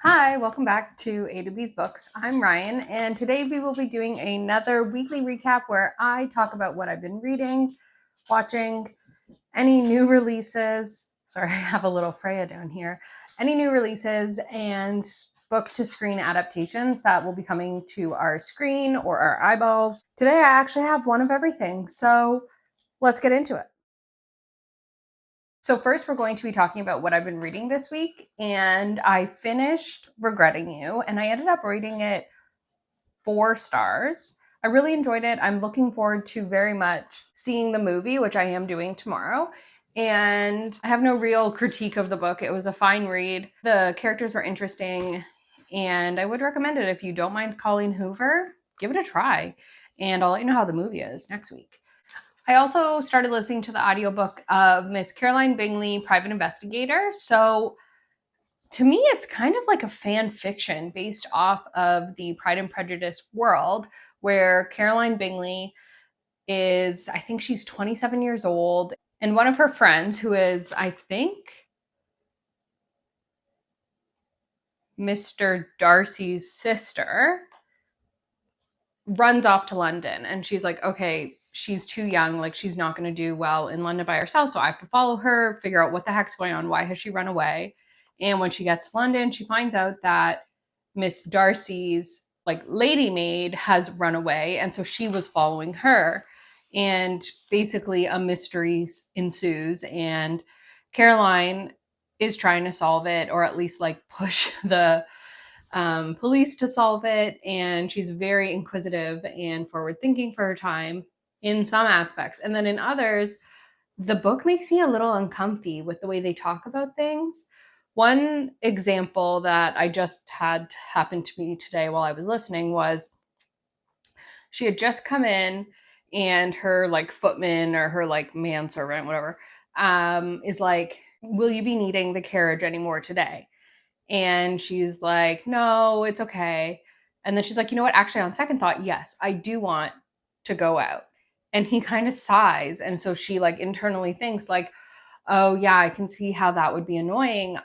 Hi, welcome back to A to B's Books. I'm Ryan, and today we will be doing another weekly recap where I talk about what I've been reading, watching, any new releases. Sorry, I have a little Freya down here. Any new releases and book to screen adaptations that will be coming to our screen or our eyeballs. Today, I actually have one of everything, so let's get into it. So, first, we're going to be talking about what I've been reading this week. And I finished Regretting You, and I ended up rating it 4 stars. I really enjoyed it. I'm looking forward to very much seeing the movie, which I am doing tomorrow. And I have no real critique of the book. It was a fine read. The characters were interesting, and I would recommend it if you don't mind Colleen Hoover. Give it a try, and I'll let you know how the movie is next week. I also started listening to the audiobook of Miss Caroline Bingley, Private Investigator. So to me, it's kind of like a fan fiction based off of the Pride and Prejudice world, where Caroline Bingley is, I think she's 27 years old, and one of her friends, who is, I think, Mr. Darcy's sister, runs off to London, and she's like, okay, she's too young, like she's not going to do well in London by herself, so I have to follow her, figure out what the heck's going on, why has she run away. And when she gets to London, she finds out that Miss Darcy's like lady maid has run away, and so she was following her, and basically a mystery ensues, and Caroline is trying to solve it, or at least like push the police to solve it. And she's very inquisitive and forward thinking for her time in some aspects. And then in others, the book makes me a little uncomfy with the way they talk about things. One example that I just had happen to me today while I was listening was she had just come in, and her like footman or her like manservant, whatever, is like, will you be needing the carriage anymore today? And she's like, no, it's okay. And then she's like, you know what? Actually, on second thought, yes, I do want to go out. And he kind of sighs. And so she like internally thinks like, oh yeah, I can see how that would be annoying.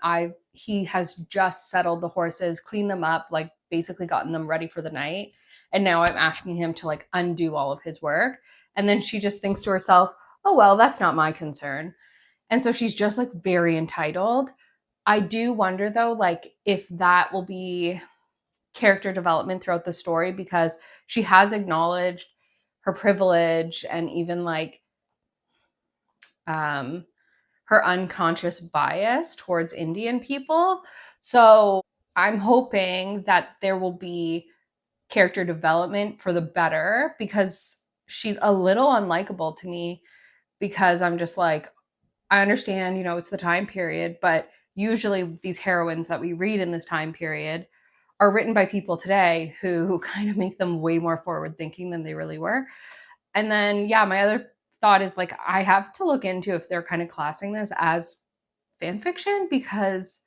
He has just settled the horses, cleaned them up, like basically gotten them ready for the night. And now I'm asking him to like undo all of his work. And then she just thinks to herself, oh well, that's not my concern. And so she's just like very entitled. I do wonder though, like if that will be character development throughout the story, because she has acknowledged her privilege and even like um her unconscious bias towards Indian people. So I'm hoping that there will be character development for the better, because she's a little unlikable to me, because I'm just like, I understand, it's the time period, but usually these heroines that we read in this time period are written by people today who kind of make them way more forward thinking than they really were. And then, yeah, my other thought is like, I have to look into if they're kind of classing this as fan fiction, because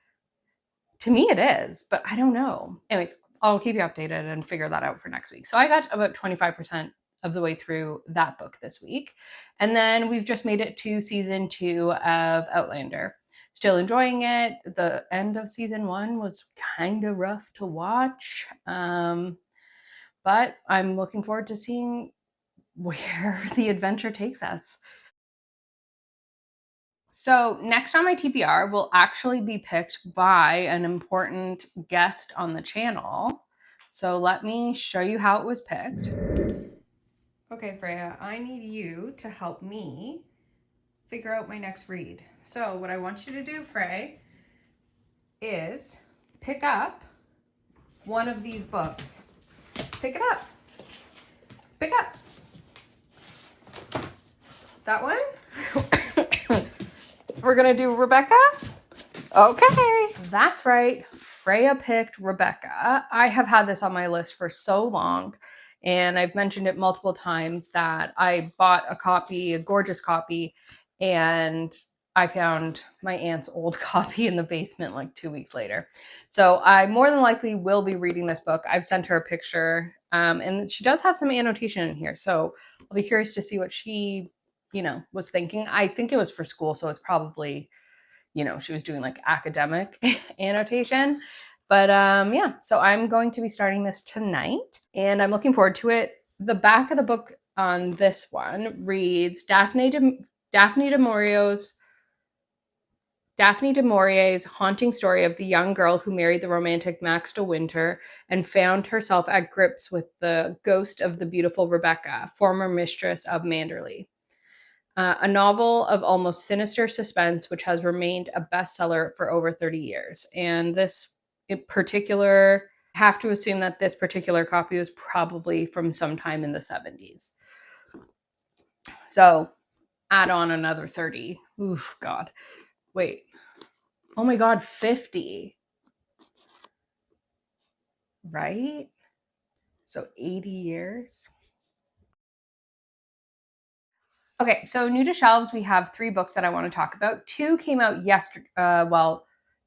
to me it is, but I don't know. Anyways, I'll keep you updated and figure that out for next week. So I got about 25% of the way through that book this week. And then we've just made it to season 2 of Outlander. Still enjoying it. The end of season 1 was kind of rough to watch. But I'm looking forward to seeing where the adventure takes us. So, next on my TBR will actually be picked by an important guest on the channel. So, let me show you how it was picked. Okay, Freya, I need you to help me figure out my next read. So, what I want you to do, Frey, is pick up one of these books. Pick it up. Pick up. That one? We're going to do Rebecca? Okay. That's right. Freya picked Rebecca. I have had this on my list for so long, and I've mentioned it multiple times that I bought a copy, a gorgeous copy, and I found my aunt's old copy in the basement like 2 weeks later. So I more than likely will be reading this book. I've sent her a picture, and she does have some annotation in here. So I'll be curious to see what she, was thinking. I think it was for school, so it's probably, she was doing like academic annotation. But yeah, so I'm going to be starting this tonight and I'm looking forward to it. The back of the book on this one reads Daphne du Maurier's haunting story of the young girl who married the romantic Max de Winter and found herself at grips with the ghost of the beautiful Rebecca, former mistress of Manderley. A novel of almost sinister suspense, which has remained a bestseller for over 30 years. And this in particular, I have to assume that this particular copy was probably from sometime in the 70s. So add on another 30. Oof, God. Wait. Oh my God, 50. Right? So 80 years. Okay, so new to shelves, we have 3 books that I want to talk about. 2 came out yesterday.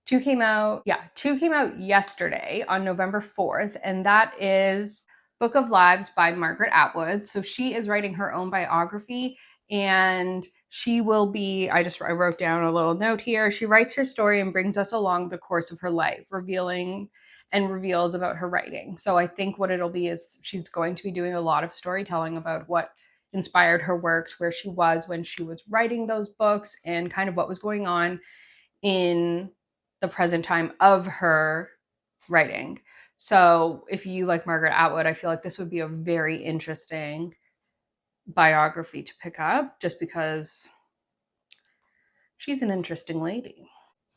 Two came out yesterday on November 4th, and that is Book of Lives by Margaret Atwood. So she is writing her own biography, and she will be, I wrote down a little note here. She writes her story and brings us along the course of her life, reveals about her writing. So I think what it'll be is she's going to be doing a lot of storytelling about what inspired her works, where she was when she was writing those books, and kind of what was going on in the present time of her writing. So if you like Margaret Atwood, I feel like this would be a very interesting biography to pick up, just because she's an interesting lady.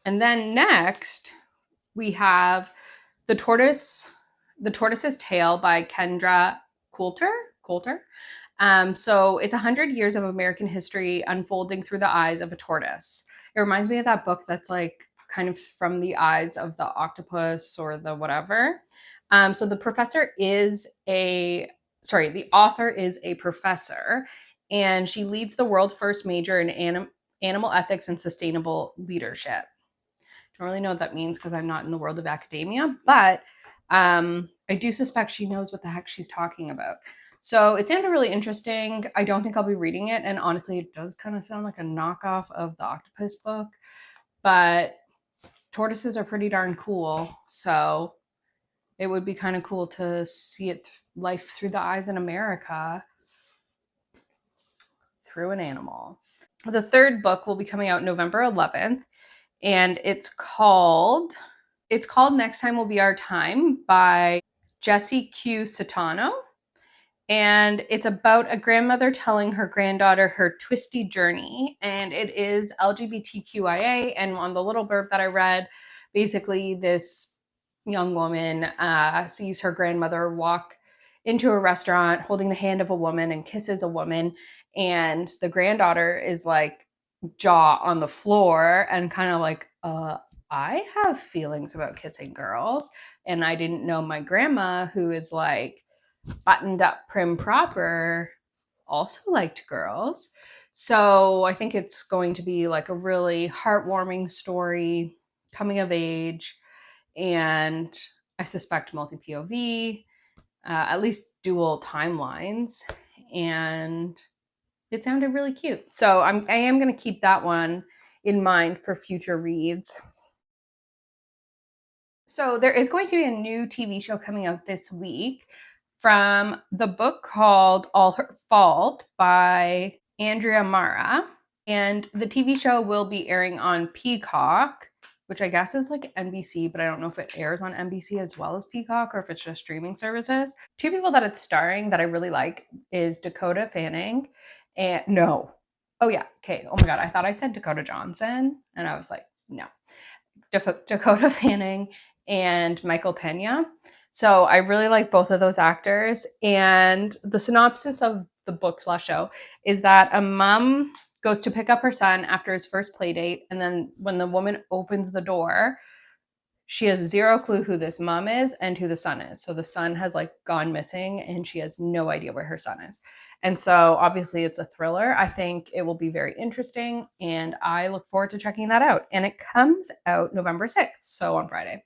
And then next we have The Tortoise's Tale by Kendra Coulter. So it's 100 years of American history unfolding through the eyes of a tortoise. It reminds me of that book that's like kind of from the eyes of the octopus or the whatever. So the author is a professor, and she leads the world first major in animal ethics and sustainable leadership. Don't really know what that means because I'm not in the world of academia, but I do suspect she knows what the heck she's talking about. So it sounded really interesting. I don't think I'll be reading it, and honestly, it does kind of sound like a knockoff of the octopus book, but tortoises are pretty darn cool, so it would be kind of cool to see life through the eyes in America through an animal. The third book will be coming out November 11th, and it's called Next Time Will Be Our Time by Jessie Q. Satano. And it's about a grandmother telling her granddaughter her twisty journey. And it is LGBTQIA. And on the little blurb that I read, basically this young woman sees her grandmother walk into a restaurant holding the hand of a woman and kisses a woman. And the granddaughter is like jaw on the floor and kind of like, I have feelings about kissing girls. And I didn't know my grandma, who is like buttoned up, prim proper, also liked girls. So I think it's going to be like a really heartwarming story, coming of age, and I suspect multi POV, at least dual timelines, and it sounded really cute. So I am going to keep that one in mind for future reads. So there is going to be a new TV show coming out this week from the book called All Her Fault by Andrea Mara. And the TV show will be airing on Peacock, which I guess is like NBC, but I don't know if it airs on NBC as well as Peacock or if it's just streaming services. 2 people that it's starring that I really like is Dakota Fanning and no. Oh yeah, okay. Oh my God, I thought I said Dakota Johnson and I was like, no. Dakota Fanning and Michael Pena. So I really like both of those actors. And the synopsis of the book/show is that a mom goes to pick up her son after his first play date. And then when the woman opens the door, she has zero clue who this mom is and who the son is. So the son has like gone missing and she has no idea where her son is. And so obviously it's a thriller. I think it will be very interesting and I look forward to checking that out. And it comes out November 6th, so on Friday.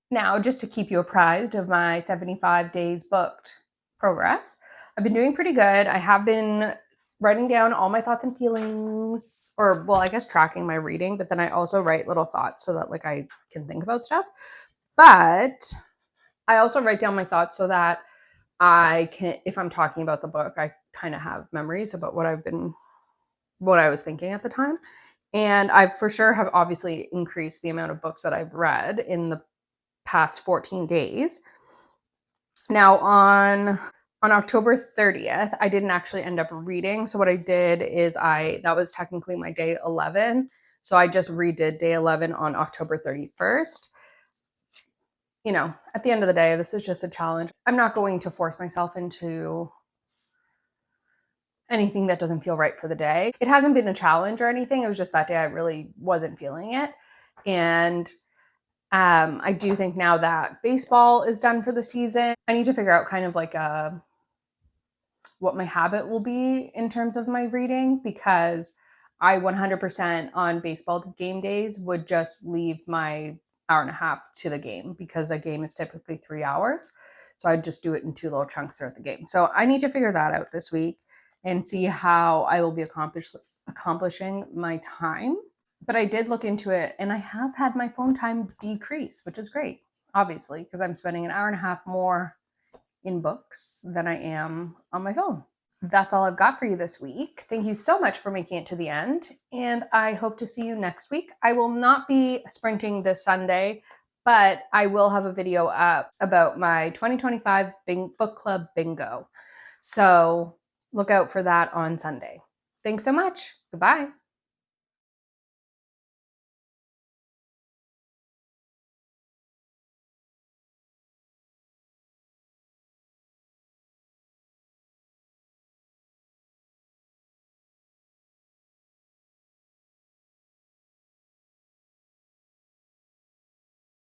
Now, just to keep you apprised of my 75 days booked progress, I've been doing pretty good. I have been writing down all my thoughts and feelings, or well, I guess tracking my reading, but then I also write little thoughts so that like I can think about stuff. But I also write down my thoughts so that I can, if I'm talking about the book, I kind of have memories about what I was thinking at the time. And I for sure have obviously increased the amount of books that I've read in the past 14 days. Now on October 30th, I didn't actually end up reading. So what I did is that was technically my day 11. So I just redid day 11 on October 31st. You know, at the end of the day, this is just a challenge. I'm not going to force myself into anything that doesn't feel right for the day. It hasn't been a challenge or anything. It was just that day I really wasn't feeling it. And I do think now that baseball is done for the season, I need to figure out kind of like what my habit will be in terms of my reading, because I 100% on baseball game days would just leave my hour and a half to the game, because a game is typically 3 hours. So I'd just do it in two little chunks throughout the game. So I need to figure that out this week and see how I will be accomplishing my time. But I did look into it, and I have had my phone time decrease, which is great, obviously, because I'm spending an hour and a half more in books than I am on my phone. That's all I've got for you this week. Thank you so much for making it to the end, and I hope to see you next week. I will not be sprinting this Sunday, but I will have a video up about my 2025 book club bingo. So look out for that on Sunday. Thanks so much. Goodbye.